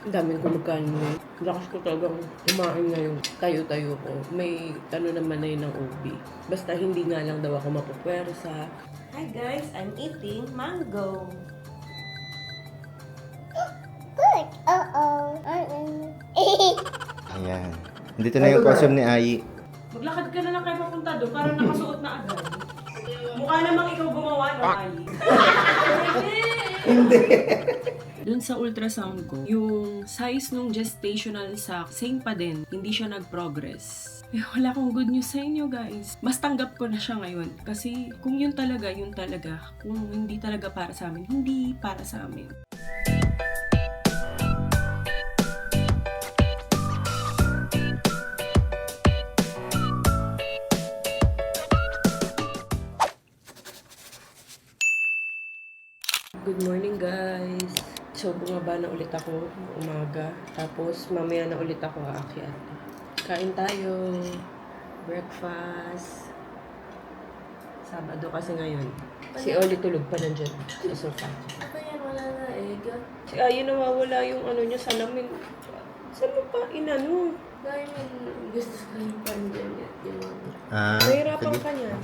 Ang daming kumakain ngayon. Lakas ko talagang kumain ngayon. Tayo-tayo ko. May ano naman na yun ng ubi. Basta hindi nga lang daw ako mapupwersa. Hi guys, I'm eating mango. Good. Uh-oh. Ayan. Dito na yung costume ni Ai. Maglakad ka na lang kayo papunta doon para nakasuot na agad. Mukha namang ikaw gumawa no, Ai. Doon sa ultrasound ko, yung size nung gestational sac, same pa din. Hindi siya nag-progress. Eh, wala akong good news sa inyo, guys. Mas tanggap ko na siya ngayon. Kasi kung yun talaga, yun talaga. Kung hindi talaga para sa amin, hindi para sa amin. Good morning, guys. So, bumaba na ulit ako umaga. Tapos, mamaya na ulit ako aakyat. Kain tayo. Breakfast. Sabado kasi ngayon. Si Oli tulog pa nandyan sa sofa. Ako yan, wala na egg. Si Ayi nawawala yung ano niya sa lamin. Saan mo pa inano? Dahil gusto ko yung pandyan yun. Nahirapan sige. ka niyan.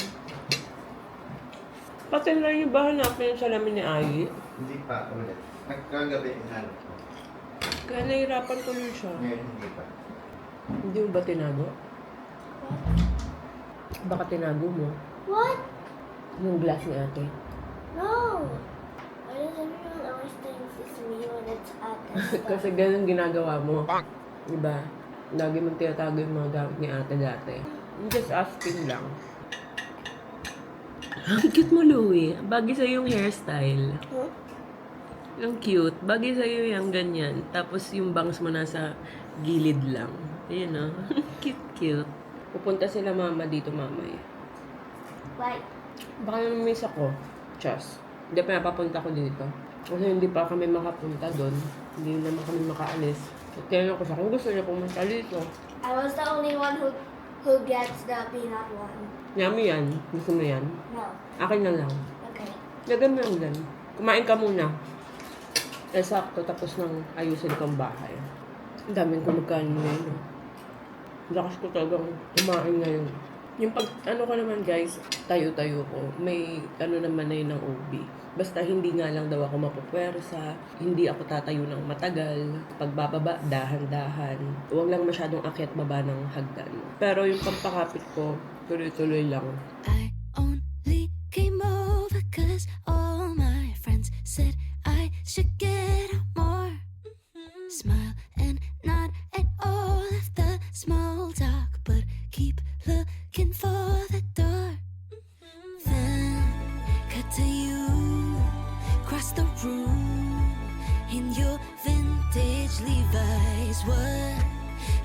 Pati na yung bahan natin yung salamin ni Ayi. Hindi pa, ulit. Nagkagabi yung hanap ko. Kaya nahirapan tuloy siya. Ngayon, hindi pa. Hindi mo ba tinago? Baka tinago mo What? yung glass ni ate. No. Why does everyone always think it's me when it's Ata's Kasi ganun ginagawa mo. Diba? Lagi mong tinatago yung mga gamit ni ate dati. I'm just asking lang. Ang cute mo, Louie. Bagay sa'yo yung hairstyle. Huh? Ang cute. Bagay sa'yo yung ganyan. Tapos yung bangs mo nasa gilid lang. Ayun, no? Cute. Pupunta sila mama dito mamaya. Why? Baka naman miss ako. Chas. Hindi pa napapunta ko dito. Kasi hindi pa kami makapunta doon. Hindi naman kami makaalis. Kaya ko siya kung gusto niya pumunta dito. I was the only one who gets the peanut one. Yummy yan. Gusto mo yan? No. Akin na lang. Okay. Lagyan mo lang dyan. Kumain ka muna. Eh, sakto. Tapos nang ayusin kang bahay. Ang daming kumakain ngayon. Lakas ko talagang kumain ngayon. Yung pag, ano ka naman guys, tayo-tayo ko. May, ano naman na yun ng ubi. Basta hindi nga lang daw ako mapupwersa. Hindi ako tatayo ng matagal. Pagbababa, dahan-dahan. Huwag lang masyadong akyat baba ng hagdan. Pero yung pampakapit ko, tuloy-tuloy lang. I only came over 'cause all my friends said I should get out more. Smile and nod at all of the small talk, but keep looking for the door. Then cut to you, cross the room in your vintage Levi's. What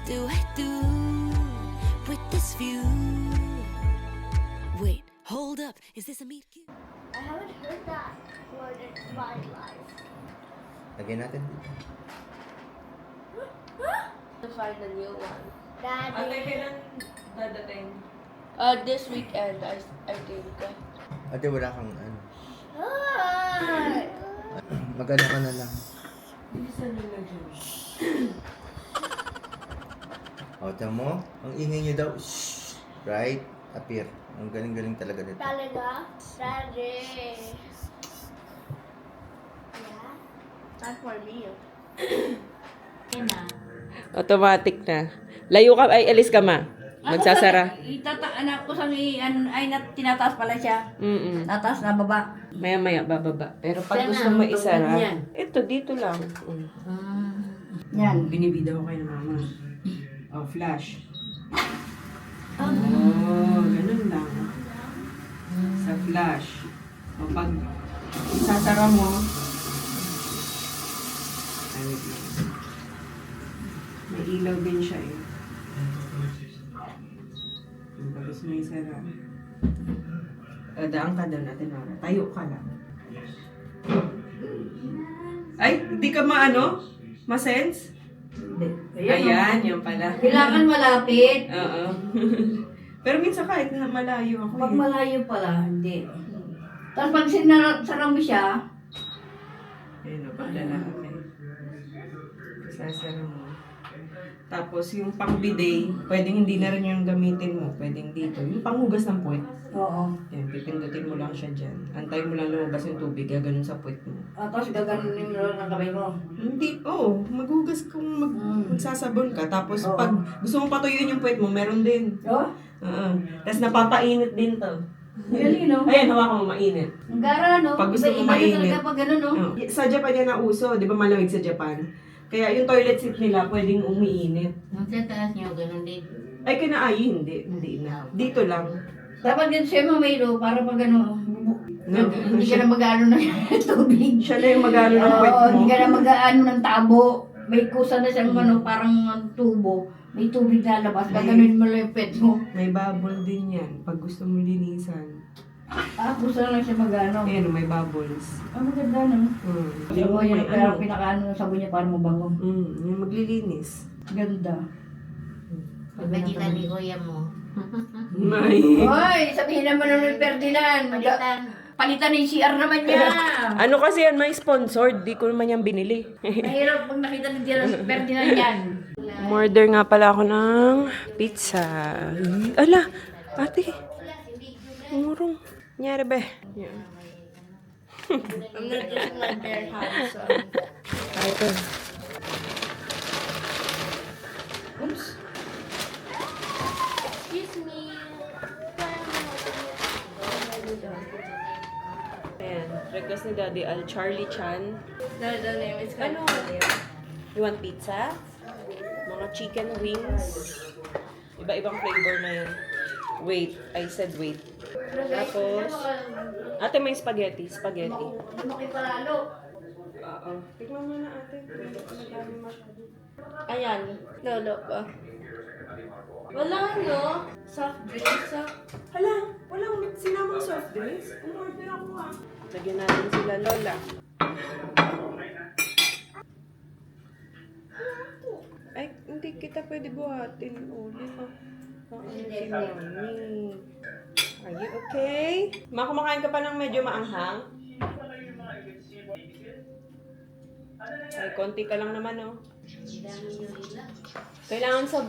do I do with this view? Wait, hold up, is this a meet cute? I haven't heard that word in my life. Lagyan natin. To find a new one. Daddy. kailan dadating? This weekend, I think. Ate, wala kang ano. Hi. Magano ka na lang. Bilisan nyo na dyan. O, tama mo? Ang ingay niyo daw. Shh. Right? Appear. Ang galing-galing talaga nito. Talaga? Daddy. Yeah? Not for me. Automatic na. Layo ka, ay alis ka ma. Magsasara. Anak ko sang tinataas pala siya. Tataas na baba. Maya-maya, bababa. Pero pag Saan gusto ang mo tungkol isara, niyan? ito, dito lang. Yan. Binibida ko kayo ng mama. Oh, flash. Oh, ganun lang. Sa flash. O pag isasara mo, ay, wait lang. May ilaw din siya eh. Pag gusto mo isara. Daan ka doon natin, Mara. Tayo ka lang. Ay, hindi ka maano? Ma-sense? Ayan, yun pala. Kailangan malapit. Oo. Pero minsan kahit na malayo ako Pag eh. malayo pala, hindi. Tapos pag sara mo siya, Ayun o, pag lalaki. Isasara mo. Tapos yung pang bidet, pwedeng hindi na rin yung gamitin mo. Pwedeng dito. Yung panghugas ng puwet. Oo. Yan, pipindutin mo lang siya dyan. Antayin mo lang lumabas yung tubig, gaganon sa puwet mo. Tapos gaganunin mo lang ang kamay mo. Hindi, maghugas kung magsasabon ka. Tapos Oo. pag gusto mo patuyuin yung puwet mo, meron din. Oo? Tapos napapainit din to. Galing, no? Ayan, hawakan mo, mainit. Ang gara, no? Pag gusto mo Iba-iba yun mainit. talaga pag gano'n, no? Sa Japan yan nauso, di ba malamig sa Japan? Kaya yung toilet seat nila pwedeng umiinit. Ang taas niyo, gano'n din. Ay, kinaayi, hindi na. Dito lang. Dapat din siya mamilo para pag ano, No. hindi ka na mag-ano ng tubig. Siya na yung mag-ano ng puwet Oo, mo. hindi ka na mag-ano ng tabo. May kusa na siyang ano, parang tubo. May tubig na labas. Gaganunin mo lang yung pet mo. May bubble din yan pag gusto mo linisan. Kusa lang siya mag-ano. Ayan, may bubbles. Maganda, no? Yung So, yun may ang pinakaano ng sabon niya para mabango. yung maglilinis. Ganda. Pagkakita ni kuya mo. May. Hoy, sabihin naman ng Ferdinand. Palitan yung CR naman niya. Ano kasi yan, may sponsored. Di ko naman yan binili. Mahirap pag nakita ni Ferdinand yan. Order nga pala ako ng pizza. Ala, ate. Umurong. Nyari ba? I'm not using my bare hands. So. Ito. Oops. Excuse me. Ayan, request ni Daddy Al, Charlie Chan. The name is kind Ano? You want pizza? Mga chicken wings. Iba-ibang flavor na yan. Wait, I said wait. Tapos, ate may spaghetti. Lumaki palalo. Oo. Tignan mo na ate. Madami masyado. Ayan. Lolo ko. Wala, no? Soft drinks. Hala, walang sinamang soft drinks. Umorder ako Lagyan natin sila Lola. Ay, hindi kita pwede buhatin. Uli ka. Si Mami. Are you okay? Kumakain ka pa ng medyo maanghang? Ay, konti ka lang naman, oh. Kailangan sa,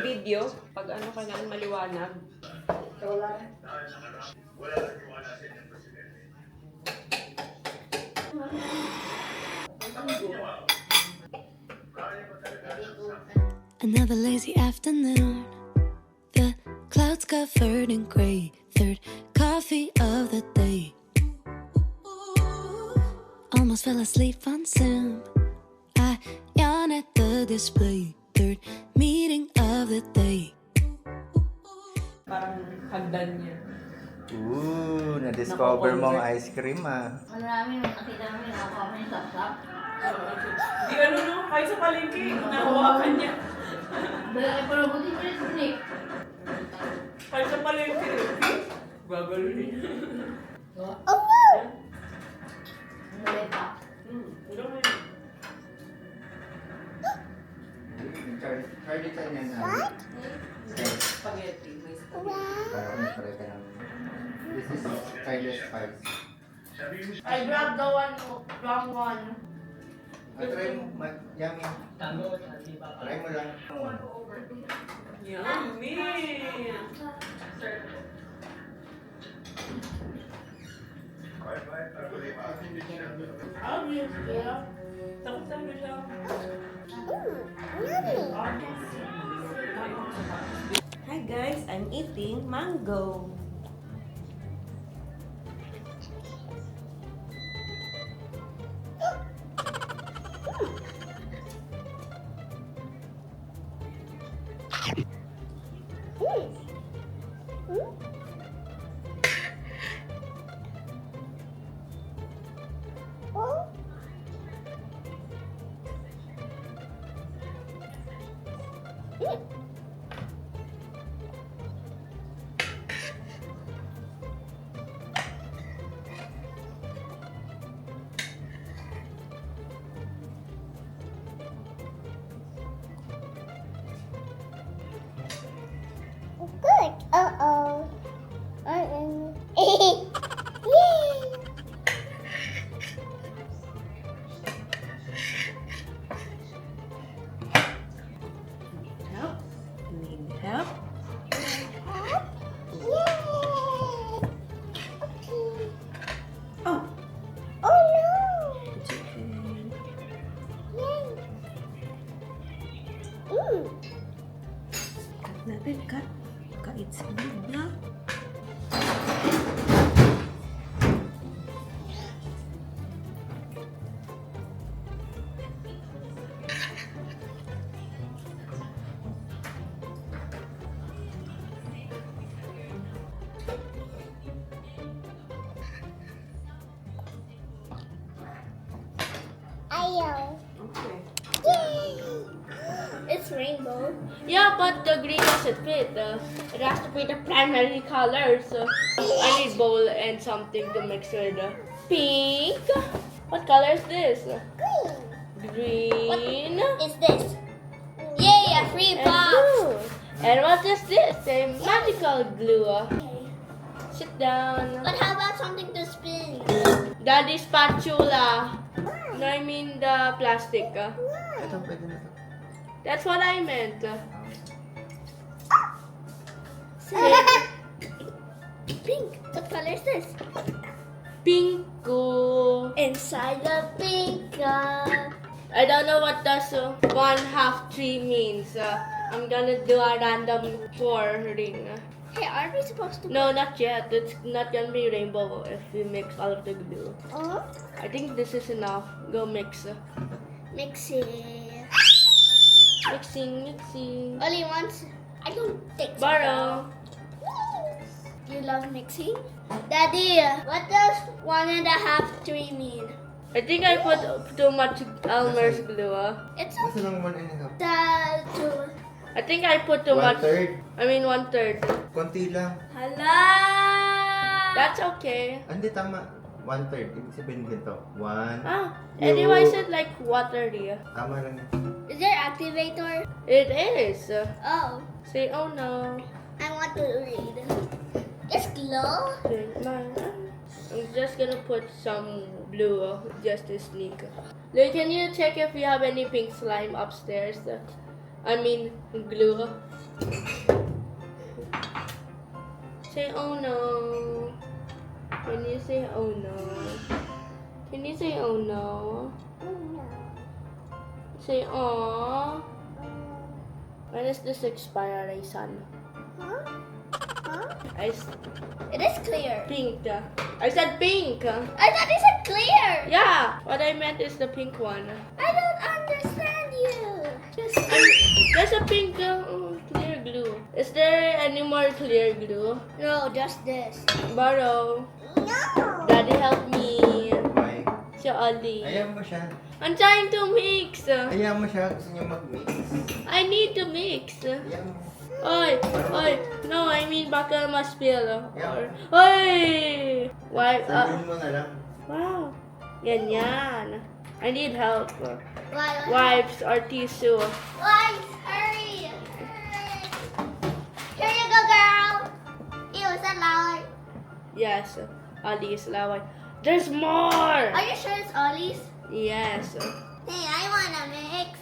video. Pag kailangan maliwanag. Another lazy afternoon. The clouds covered in gray. Third coffee of the day. Almost fell asleep on Zoom. I yawn at the display. Third meeting of the day. Parang hagdan niya. Ooh, na-discover mo ang ice cream Ano namin, nakita namin, nakakuha kami ng sap-sap. Di no? Kahit sa palengke, nahawakan niya. Dahil pa lang buti pa rin. Kahit sa palengke. Gagaluhin. Maleta. Charlie Chan yan. Spaghetti. May Para kung try ka ng... This is childless spice. I grabbed the wrong one. Try mo, yummy. Try mo lang. Yummy! I'll use it. Takot na siya. Hi guys, I'm eating mango. Good. Uh-oh. Yay! Cut natin, cut. It's good na. Ayo. Okay. Yay! It's rainbow. Yeah, but the green doesn't fit. It has to be the primary color. So I need bowl and something to mix with. Pink. What color is this? Green. Green. Is this? Yay, a free And box. blue. And what is this? A magical glue. Okay. Sit down. But how about something to spin? Daddy spatula. No, I mean the plastic. Ito, pwede na to. That's what I meant. Pink. What color is this? Pinko. Inside the pink cup. I don't know what does 1/2 means. I'm gonna do a random 4 ring. Hey, aren't we supposed to? No, not yet. It's not gonna be rainbow if we mix all of the glue. Oh, I think this is enough. Go mix. mix it. Mixing. Only once. I don't think so. Borrow. You love mixing? Daddy, what does 1.5 mean? I think I put too much Elmer's glue. It's Basta lang 1.5. two. I think I put too much. 1/3. I mean 1/3. Konti lang. Hello. That's okay. Hindi, tama. 1/3. Ibig sabihin ganito. 1. Anyway, I said like watery. Tama lang. Is there activator? It is. Oh, Say oh no. I want to read. It's glow. I'm just gonna put some blue just to sneak. Look, can you check if we have any pink slime upstairs? I mean glue. Say oh no. Can you say oh no? Can you say oh no? Say oh. When is this expire, son? Huh? Huh? It is clear. Pink. I said pink. I thought you said clear. Yeah, what I meant is the pink one. I don't understand you. Just There's a pink clear glue. Is there any more clear glue? no, just this. Borrow. No. Daddy, help me. Why? Si Ollie. Ayaw mo siya. I'm trying to mix. Ayaw mo siya. Gusto niya mag-mix. I need to mix. Ayaw mo. Oy, oy. No, I mean baka ma-spill. Yeah. Oy! Why? Sabihin mo na lang. Wow. Ganyan. I need help. Why? Wipes or tissue. Why? Hurry. Here you go, girl. Ew, is that loud? Yes. Ollie is laway. There's more! Are you sure it's Ollie's? Yes. Hey, I wanna mix.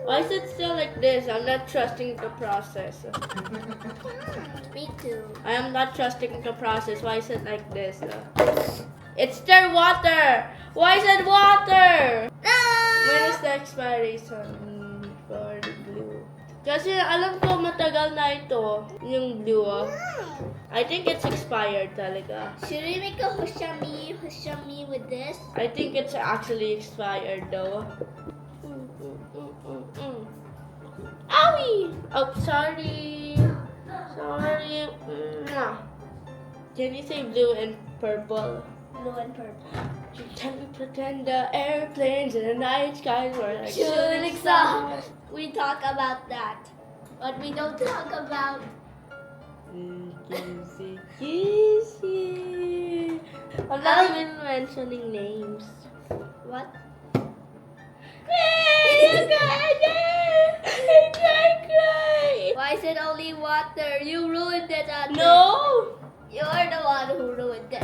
Why is it still like this? I'm not trusting the process. Me too. I am not trusting the process. Why is it like this? It's their water! Why is it water? When is the expiration for the glue? Kasi alam ko matagal na ito, yung glue. I think it's expired talaga. Should we make a hushami with this? I think it's actually expired though. Owie! Oh, sorry. Sorry. Can you say blue and purple? Blue and purple. Can we pretend the airplanes in the night skies were like Shooting stars. We talk about that, but we don't talk about. Kissy. I'm not even mentioning names. What? Why is it only water? You ruined it, Ate. No! You're the one who ruined it.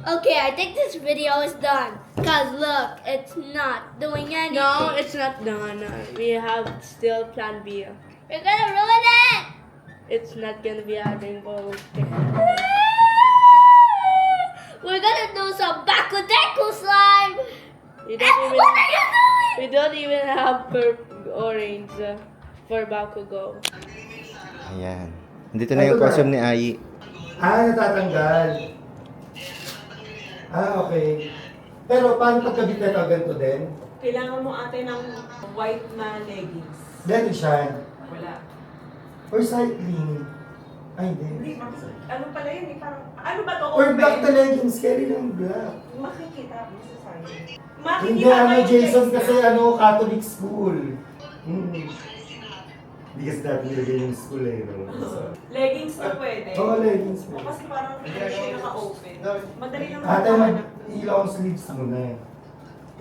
Okay, I think this video is done. Cause look, it's not doing anything. No, it's not done. We have still plan B. We're gonna ruin it! It's not gonna be a rainbow thing. We're gonna do some Bakudeku slime! We don't even have orange for Bakugo. Ayan. Dito na yung costume ni Ai. Natatanggal. Okay. Pero paano pagkabit na ito? Ganito din? Kailangan mo ate ng white na leggings. Ganito siya. Wala. Or cycling. Ay, hindi. Hindi, ano pala yun eh, parang, ano ba to? Or Open? black na leggings. Carry ng black. Makikita mo sa sa'yo. Hindi, Makikita kayo, Jason, guys, kasi na- Catholic school. Hindi kasi dati nilagay yung school eh. No? So, Leggings na pwede. leggings O mo. kasi parang hindi siya naka-open. Madali lang Ate, makahanap. long sleeves muna eh.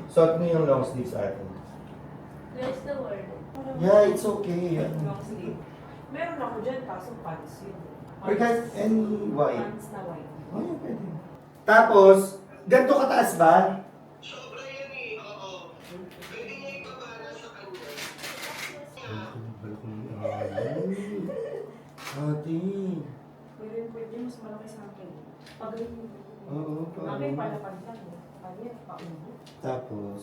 Suot mo yung long sleeves ate. There's the word. Yeah, it's okay. Ano. Long sleeve. Meron ako dyan, kaso pants yun. Or kahit any white. Pants na white. Oh, yeah, pwede. Tapos, ganito kataas ba? Sobra yan eh, oo. Pwede niya ipabala sa kanya. Ate. Pwede mas malaki sa akin. Pag Oo, akin palapad lang. Kanya, paubo. Tapos,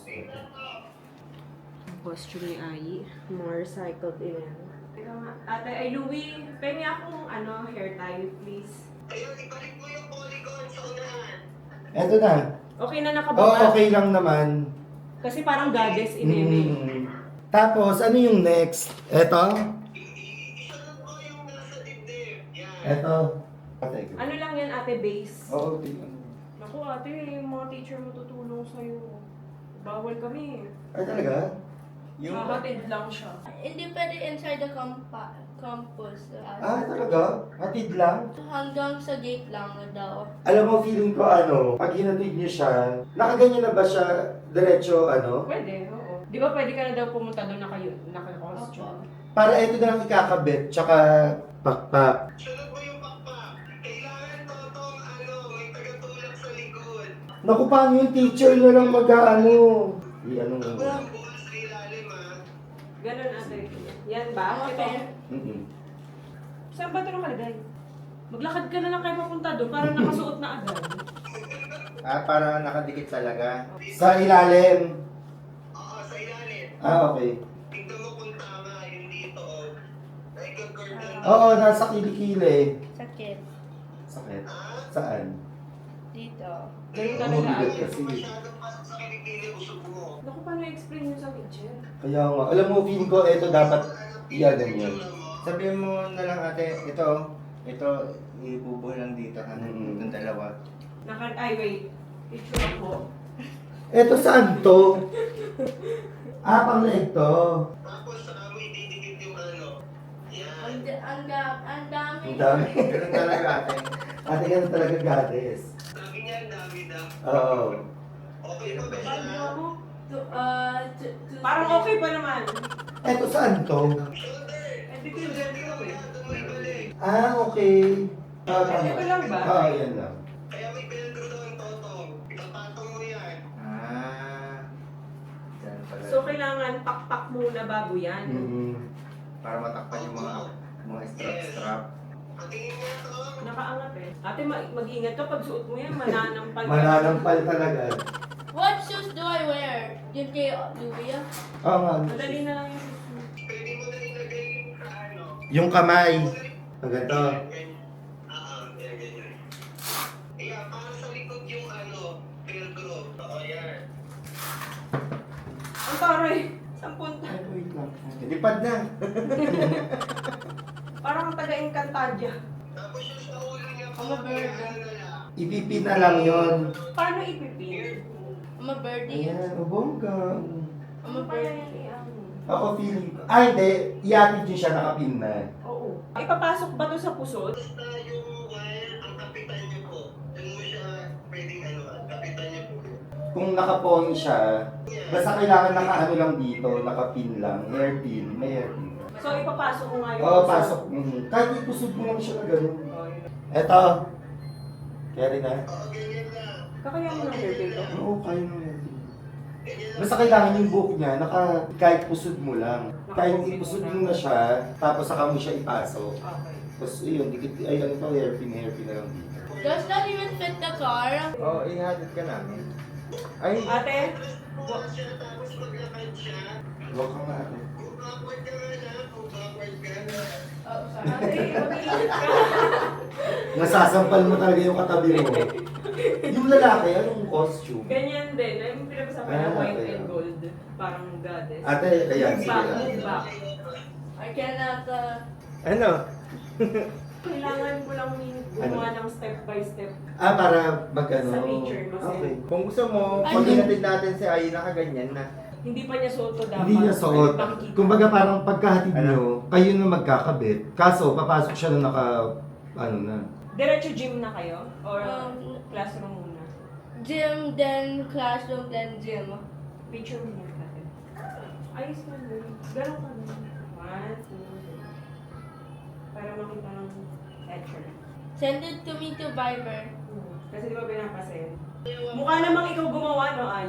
Ang costume ni Ai, more recycled in yan. Teka nga, ate, ay Louie, pengi akong hair tie, please. Ayun, ibalik mo yung polygon sa unahan. eto na. Okay na Oo, nakababa? okay lang naman. Kasi parang goddess ineme. Tapos, ano yung next? Eto? Isunod mo yung nasa dibdib. Yan. Eto. Ate, Ano lang yan ate, base? Oo, okay. Naku ate, yung mga teacher mo tutulong sa'yo. Bawal kami. Ay, talaga? Hahatid lang siya. Hindi pwede inside the campus. Talaga? Hatid lang? Hanggang sa gate lang daw. Alam mo, feeling ko pag hinatid niyo siya, nakaganyan na ba siya, diretso, Pwede, oo. Di ba pwede ka na daw pumunta doon naka-costume? Para ito na lang ikakabit, tsaka pakpak. Sunod mo yung pakpak. Kailangan totong may tagatulak sa likod. Naku, paano yung teacher na lang mag-ano? I-ano mo. Ang bukas sa ilalim ah. Ganun ate. Yan ba? Ito. Mm-mm. Saan ba ito nakalagay? Maglakad ka na lang kayo papunta doon para nakasuot na agad. Para nakadikit sa laga. Sa ilalim. Oo, sa ilalim. Okay. Tignan mo kung tama yung dito. Nagkagord lang. Oo, nasa kilikili. Sakit. Sakit. Saan? Dito. Ganun Ang talaga bigat ate. kasi. Masyadong pasok sa kilikili, usog mo. Naku, paano i-explain yun sa teacher? Kaya nga, alam mo, feeling ko, ito dapat ganyan. Sabihin mo na lang ate, ito, ibubuo lang dito. Itong dalawa. Ay, wait. Picture ako. Ito saan to? Pang leeg to. Tapos saka mo ididikit yung Yan. Ang dami. Ang dami. Ganun talaga ate. Ate, ganun talaga goddess. Sabi niya, ang dami daw. Oo. Okay pa ba siya? Ano? To Parang okay pa naman. Ito saan to? Shoulder! Eh, di ko yung ganito eh. Doon mo ibalik. Okay. Ito lang ba? Yan lang. Kaya may velcro daw ang totong. Ipapatong mo yan. Diyan pala. So, kailangan pakpak muna bago yan. Para matakpan yung mga strap. Patingin mo ito. Nakaangat eh. Ate, mag-ingat ka pag suot mo yan. Mananampal ka. Mananampal talaga. What shoes do I wear? Yung kay Louie? Oo nga. Madali na lang yung Pwede mo na ilagay yung sa Yung kamay. Ang ganito. Ganyan. Yeah, para sa likod yung velcro. Oo, yan. Ang taray. Saan punta? Ay, wait lang. Lipad na. Parang taga-Encantadia. Tapos yung sa ulo niya po, I'm a bird. Ipipin na lang yon. Paano ipipin? I'm a birdie. Ayan, bongga. I'm a Paano birdie. yan i-ano? Ako feeling ko. Hindi. Iatid nyo siya nakapin na. Oo. Ipapasok ba to sa pusod? Basta yung wire, ang kapitan niyo po. Doon mo siya pwedeng kapitan niyo po. Kung nakapon siya, basta kailangan nakaano lang dito, nakapin lang. Hairpin. May hairpin. So, ipapasok ko nga yung Oo, pusod. pasok. Kahit ipusod mo lang siya na gano'n. Oh, yun. Eto. Carry na. Oo, ganyan lang. Kakaya mo ng hair dito. Oo, kaya mo hairpin. Ganyan lang. Basta kailangan yung buhok niya, kahit pusod mo lang. Kahit ipusod mo na siya, tapos saka mo siya ipasok. Okay. Tapos yun, dikit, ay ano to, hairpin na lang dito. Does that even fit the car? Oo, ihatid ka namin. Ay, Ate, bukas siya, tapos maglakad siya. Huwag ka nga ate. Kung backward ka nga lang, kung backward ka. Nasasampal mo talaga yung katabi mo. Yung lalaki, anong costume? Ganyan din. Yung pinag-usapan na white and gold. Parang goddess. Ate, ayan, sige Back, lang. move back. I cannot, Ano? Kailangan ko lang gumawa ng step by step. Para mag-ano. Sa picture kasi. Okay. Kung gusto mo, pag hinatid natin si Ay, nakaganyan na. Hindi pa niya suot to dapat. Hindi niya suot. Makikita. Kumbaga parang pagkahatid Ano? nyo, kayo na magkakabit. Kaso, papasok siya na ano na. Diretso gym na kayo? Or classroom muna? gym, then classroom, then gym. Picture mo muna natin. Ayos na din. Ganun ka na. 1, 2, 3. Para makita ng picture. Send it to me to Viber. Kasi di ba pinapasin? Mukha namang ikaw gumawa, no, Ann?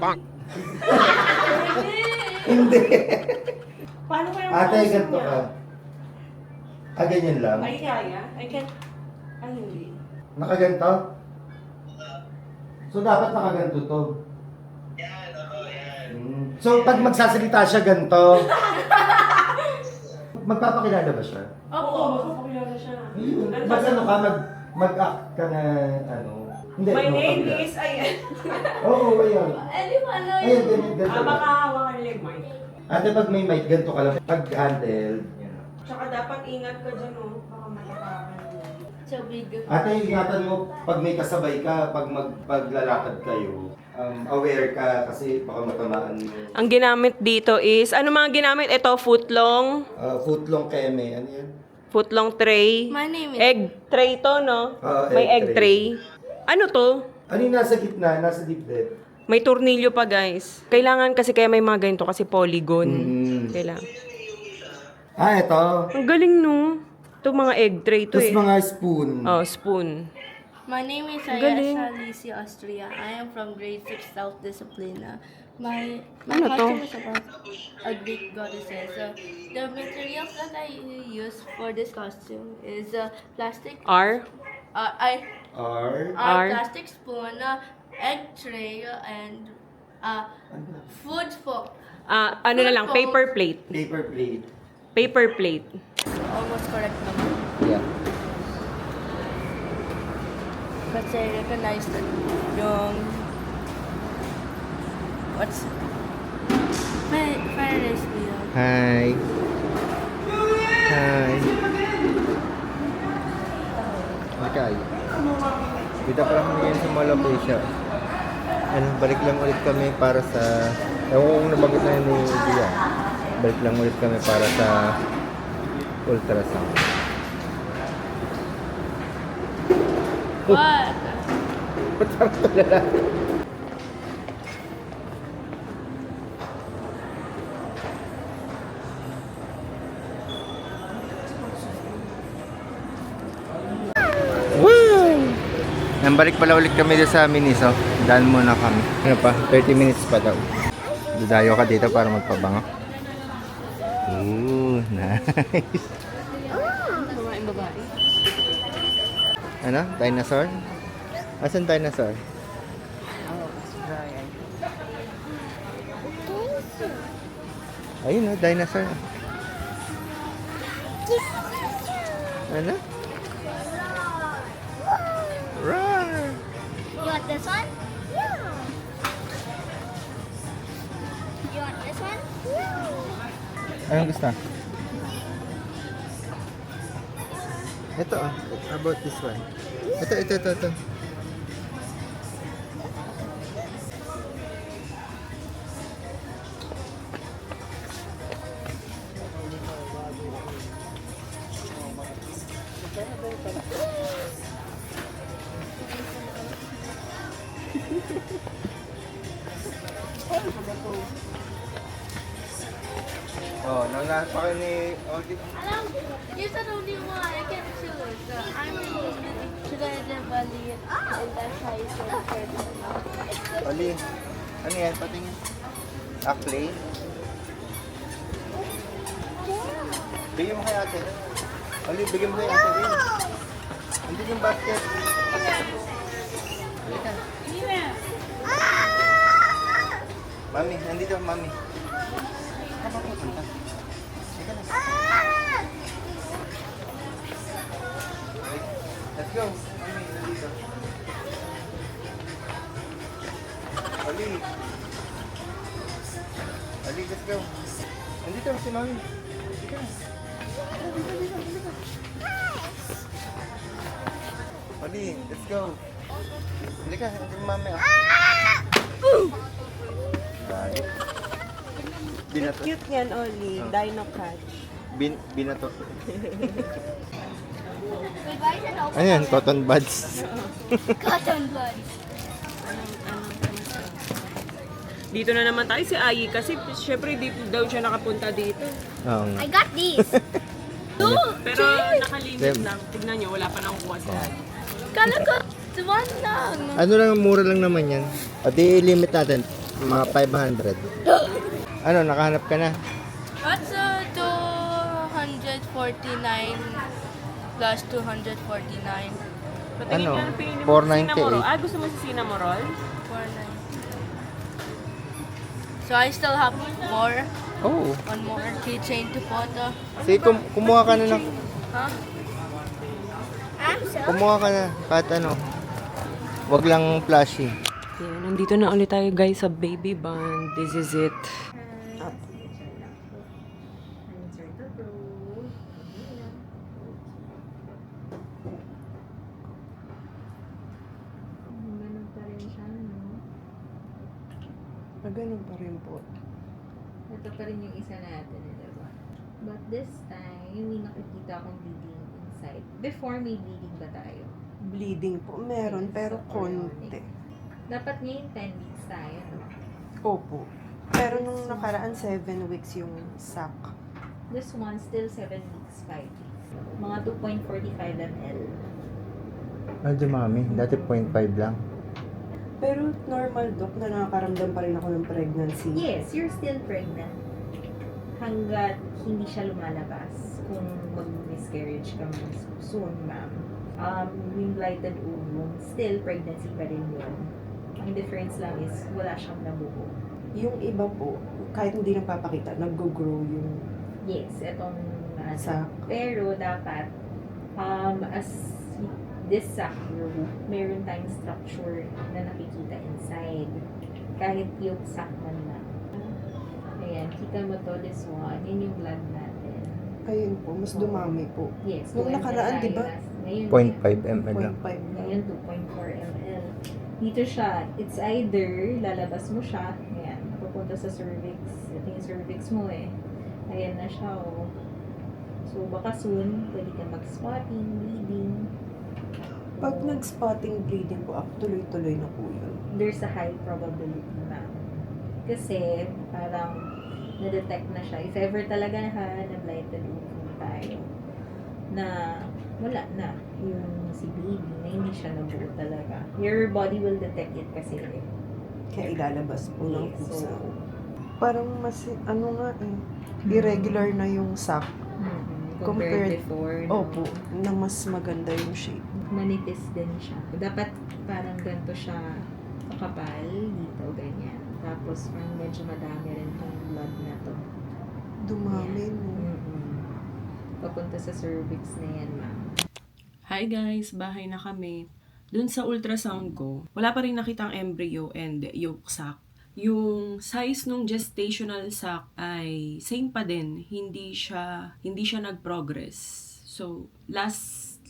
Hindi. Paano kaya Ate, pose ganito niya? ka. Ganyan lang. Ay, kaya? I can't... Ay, hindi. Nakaganto? So, dapat nakaganto to. Yan, ako, yan. So, pag magsasalita siya ganito, magpapakilala ba siya? Oo, magpapakilala siya. Ayun. Ano Mag ba- ano ka, mag-act ka na, ano. Hindi, My ano, name kabila. is... Ayan. Oo, ayun. Anyone know Ayun, you? ganyan, ganito. Baka hawakan nila yung mic. Ate, pag may mic, ganito ka lang. Pag handle, yan. Tsaka dapat ingat ka dyan, oh. Baka matapakan mo. So big. Ate, ingatan mo, pag may kasabay ka, paglalakad kayo, aware ka kasi baka matamaan mo. Ang ginamit dito is... Ano mga ginamit? Ito, footlong. Footlong keme, ano yan? Footlong tray. My name is... Egg tray to, no? May egg Egg tray. Ano to? Ano yung nasa gitna, nasa dibdib? May tornilyo pa, guys. Kailangan kasi kaya may mga ganito kasi polygon. Kailangan. Ito. Ang galing, no? Ito mga egg tray to Tapos eh. mga spoon. Oh, spoon. My name is Galing. Ayesha Lisi Austria. I am from grade 6 South Disciplina. My Ano to? costume is about a Greek goddesses. The materials that I use for this costume is plastic. R? R. R. Plastic spoon, egg tray, and food fork. Ano na lang, paper plate. Paper plate. Paper plate. Almost correct naman. Yeah. Kasi I recognize that yung... What's... Paradise Wheel. Hi. Hi. Okay. Kita pa lang ngayon sa Mall of Asia. Ano, balik lang ulit kami para sa... Ewan ko kung nabanggit na yun ni Dia. Balik lang ulit kami para sa ultrasound. What? Ba't parang tulala? Woo! Nambalik pala ulit kami doon sa Miniso. Daan muna kami. Ano pa? 30 minutes pa daw. Dudayo ka dito para magpabango. Ooh, nice. Kumain babae. Ano? Dinosaur? Asan dinosaur? Ayun o, dinosaur. Ano? Roar! You want this one? Yeah. You want this one? Yeah. Anong gusto? Ito ah. How about this one? Ito. Oh, nangyari pa kayo ni Olive. You said only one. I can choose. I'm should I the Bali and that's how you said first. Oli, ano yan? Patingin. Clay? Bigyan mo kay ate. Oli, bigyan mo kay ate rin. Hindi yung basket. Halika. Mami, nandito, mami. Saan ka pupunta? Teka lang. Let's go. Mami, nandito. Ali. Ali, let's go. Nandito si mami. Teka lang. Dito. Ali, let's go. Halika, nandito mami. Dali. Binato. Cute yan, Oli. Dino Catch. Binato. Wait, why is it open? Ayan, cotton buds. Cotton buds. Dito na naman tayo si Ayi kasi syempre dito daw siya nakapunta dito. Oo nga. I got these. Pero nakalimit lang. Tignan nyo, wala pa nang kuha sa Kala ko, one lang. Ano lang, mura lang naman yan. O di limit natin, mga 500. Ano, nakahanap ka na? What's 249 plus 249? Patingin Ano? nga ng pinili mo. 498. Cinnamoroll. Ah, gusto mo si Cinnamoroll? 490. So I still have more. Oo. One more keychain to photo. Sige, kumuha ka na ng... Huh? Kumuha ka na, kahit ano. Wag lang flashy. Yan, nandito na ulit tayo guys sa Baby Band. This is it. Ganun pa rin po. Ito pa rin yung isa natin, diba? But this time, may nakikita akong bleeding inside. Before, may bleeding ba tayo? Bleeding po. Meron, pero konti. Dapat ngayon 10 weeks tayo, no? Opo. Pero nung nakaraan, 7 weeks yung sack. This one, still 7 weeks, 5 weeks. Mga 2.45 ml. Medyo mami, dati 0.5 lang. Pero normal, Doc, na nakakaramdam pa rin ako ng pregnancy. Yes, you're still pregnant. Hanggat hindi siya lumalabas. Kung mag-miscarriage ka soon, ma'am. Yung blighted ovum, still pregnancy pa rin yun. Ang difference lang is wala siyang nabuo. Yung iba po, kahit hindi nagpapakita, nag-grow yung Yes, etong sack. pero dapat as this sack grow, meron tayong structure na nakikita inside. Kahit yung sack man lang. Ayan, kita mo to, this one. Yun yung blood natin. Ayun po, mas dumami po. Yes. Nung 2 ml nakaraan, tayo di ba? Ngayon, 0.5 ml lang. 0.5 na. ngayon 2.4 ml. Dito siya, it's either lalabas mo siya, ayan, pupunta sa cervix. Ito yung cervix mo eh. Ayan na siya, oh. So, baka soon, pwede ka mag-spotting, bleeding. Pag nag-spotting bleeding po, tuloy-tuloy na po yun. There's a high probability na. Kasi, parang, na-detect na siya. If ever talaga na blighted ovum tayo, na wala na yung si baby, na hindi siya nabuo talaga. Your body will detect it kasi. Kaya ilalabas po ng Yes, pusa. so, Parang mas, irregular na yung sack. compared Compared- before, no? Opo, na mas maganda yung shape. Manipis din siya. Dapat parang ganito siya kapal, dito, ganyan. Tapos parang medyo madami rin tong blood na to. Dumami, Yan. no? Papunta sa cervix na yan, ma'am. Hi guys, bahay na kami. Dun sa ultrasound ko, wala pa rin nakitang embryo and yolk sac. Yung size nung gestational sac ay same pa din, hindi siya nag-progress. So, last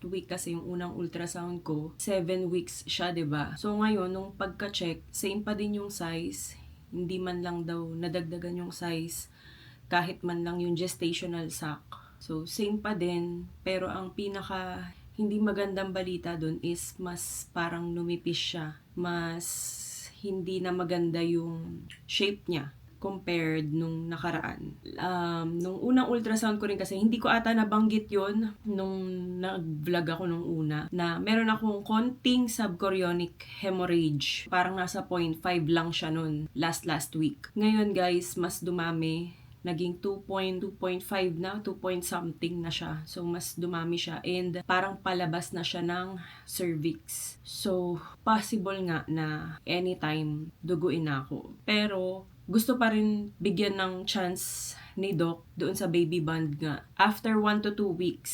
week kasi yung unang ultrasound ko, 7 weeks siya, 'di ba? So ngayon nung pagka-check, same pa din yung size, hindi man lang daw nadagdagan yung size kahit man lang yung gestational sac. So same pa din, pero ang pinaka hindi magandang balita dun is mas parang numipis siya. Mas hindi na maganda yung shape niya compared nung nakaraan. Nung unang ultrasound ko rin kasi, hindi ko ata nabanggit yon nung nag-vlog ako nung una, na meron akong konting subchorionic hemorrhage. Parang nasa 0.5 lang siya nun last week. Ngayon guys, mas dumami. naging 2.5 na, 2 point something na siya. So, mas dumami siya and parang palabas na siya ng cervix. So, possible nga na anytime duguin ako. Pero, gusto pa rin bigyan ng chance ni Doc doon sa baby bond nga. After 1 to 2 weeks,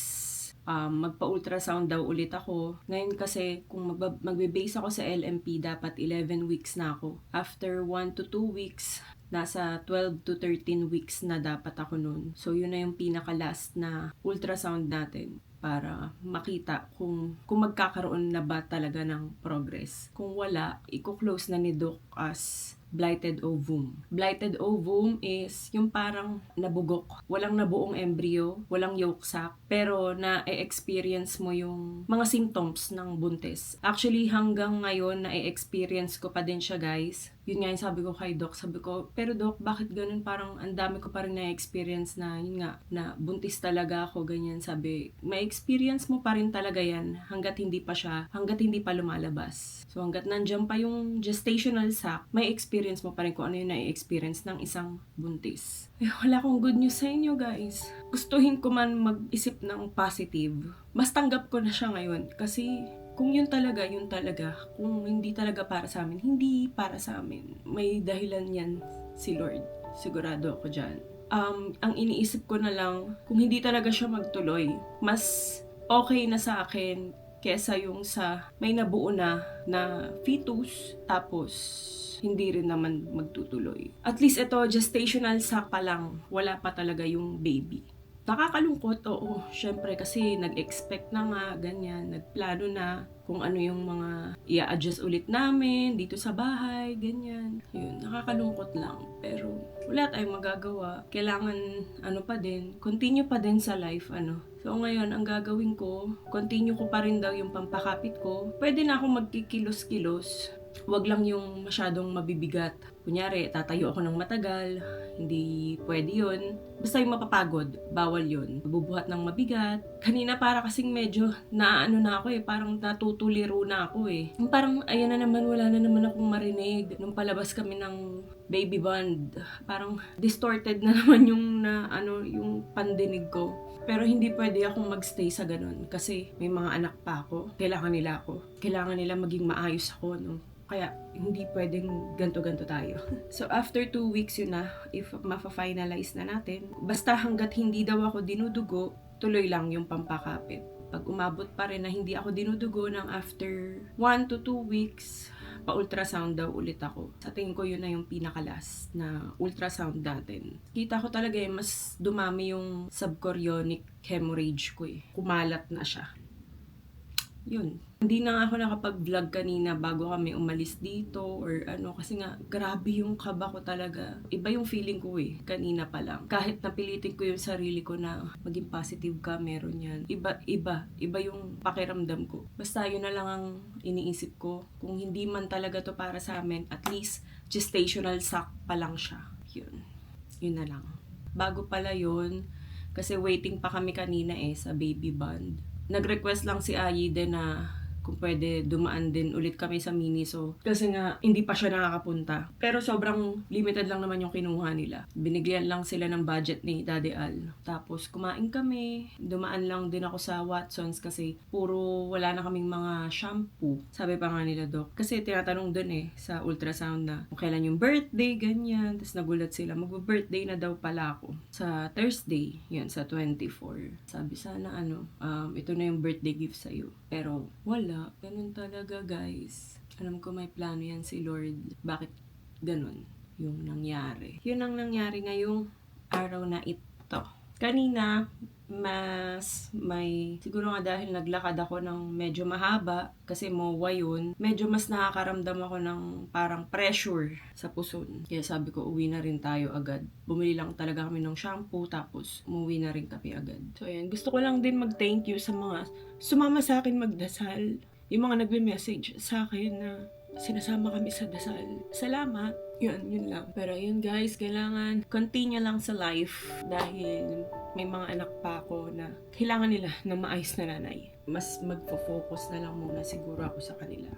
magpa-ultrasound daw ulit ako. Ngayon kasi, kung magbe-base ako sa LMP, dapat 11 weeks na ako. After 1 to 2 weeks, nasa 12 to 13 weeks na dapat ako nun. So, yun na yung pinaka-last na ultrasound natin para makita kung magkakaroon na ba talaga ng progress. Kung wala, i-close na ni Doc as blighted ovum. Blighted ovum is yung parang nabugok. Walang nabuong embryo, walang yolk sac, pero na-experience mo yung mga symptoms ng buntis. Actually, hanggang ngayon, na-experience ko pa din siya, guys. Yun nga yung sabi ko kay Doc. Sabi ko, pero Doc, bakit ganun? Parang ang dami ko pa rin na-experience na, yun nga, na buntis talaga ako, ganyan. Sabi, may experience mo pa rin talaga yan hanggat hindi pa lumalabas. So, hanggat nandyan pa yung gestational sac, may experience mo pa rin kung ano yung na-experience ng isang buntis. Wala akong good news sa inyo, guys. Gustuhin ko man mag-isip ng positive. Mas tanggap ko na siya ngayon kasi kung yun talaga. Kung hindi talaga para sa amin, hindi para sa amin. May dahilan yan si Lord. Sigurado ako dyan. Ang iniisip ko na lang, kung hindi talaga siya magtuloy, mas okay na sa akin kesa yung sa may nabuo na fetus, tapos hindi rin naman magtutuloy. At least ito, gestational sac pa lang, wala pa talaga yung baby. Nakakalungkot, oo. Syempre kasi nag-expect na nga, ganyan. Nagplano na kung ano yung mga i-adjust ulit namin dito sa bahay, ganyan. Yun, nakakalungkot lang. Pero wala tayong magagawa. Kailangan, continue pa din sa life, So ngayon, ang gagawin ko, continue ko pa rin daw yung pampakapit ko. Pwede na akong magkikilos-kilos. Wag lang yung masyadong mabibigat. Kunyari, tatayo ako ng matagal, hindi pwede yun. Basta yung mapapagod, bawal yun. Magbubuhat ng mabigat. Kanina para kasing medyo na ako parang natutuliro na ako Parang ayan na naman, wala na naman akong marinig. Nung palabas kami ng baby bond, parang distorted na naman yung yung pandinig ko. Pero hindi pwede akong magstay sa ganun kasi may mga anak pa ako. Kailangan nila maging maayos ako, Kaya, hindi pwedeng ganto-ganto tayo. So, after 2 weeks yun na, if mafa-finalize na natin, basta hanggat hindi daw ako dinudugo, tuloy lang yung pampakapit. Pag umabot pa rin na hindi ako dinudugo ng after 1 to 2 weeks, pa-ultrasound daw ulit ako. Sa tingin ko yun na yung pinakalas na ultrasound natin. Kita ko talaga mas dumami yung subchorionic hemorrhage ko Kumalat na siya. Yun. Hindi na nga ako nakapag-vlog kanina bago kami umalis dito or kasi nga grabe yung kaba ko talaga. Iba yung feeling ko kanina pa lang. Kahit napilitin ko yung sarili ko na maging positive ka, meron yan. Iba yung pakiramdam ko. Basta yun na lang ang iniisip ko. Kung hindi man talaga to para sa amin, at least gestational sac pa lang siya. Yun na lang. Bago pala yun, kasi waiting pa kami kanina sa baby bond. Nag-request lang si Ayi din na kung pwede dumaan din ulit kami sa Miniso. Kasi nga, hindi pa siya nakakapunta. Pero sobrang limited lang naman yung kinuha nila. Binigyan lang sila ng budget ni Daddy Al. Tapos kumain kami. Dumaan lang din ako sa Watsons kasi puro wala na kaming mga shampoo. Sabi pa nga nila, Doc. Kasi tinatanong dun sa ultrasound na kung kailan yung birthday, ganyan. Tapos nagulat sila, mag-birthday na daw pala ako. Sa Thursday, yun, sa 24. Sabi sana ito na yung birthday gift sa'yo. Pero wala. Ganun talaga, guys. Alam ko may plano yan si Lord. Bakit ganun yung nangyari? Yun ang nangyari ngayong araw na ito. Kanina, siguro nga dahil naglakad ako ng medyo mahaba, kasi MOA yun, medyo mas nakakaramdam ako ng parang pressure sa puson. Kaya sabi ko, uwi na rin tayo agad. Bumili lang talaga kami ng shampoo, tapos umuwi na rin kami agad. So ayan, gusto ko lang din mag-thank you sa mga sumama sa akin magdasal. Yung mga nagme-message sa akin na sinasama kami sa dasal. Salamat. Yun lang. Pero yun guys, kailangan continue lang sa life dahil may mga anak pa ako na kailangan nila ng maayos na nanay. Mas magpo-focus na lang muna siguro ako sa kanila.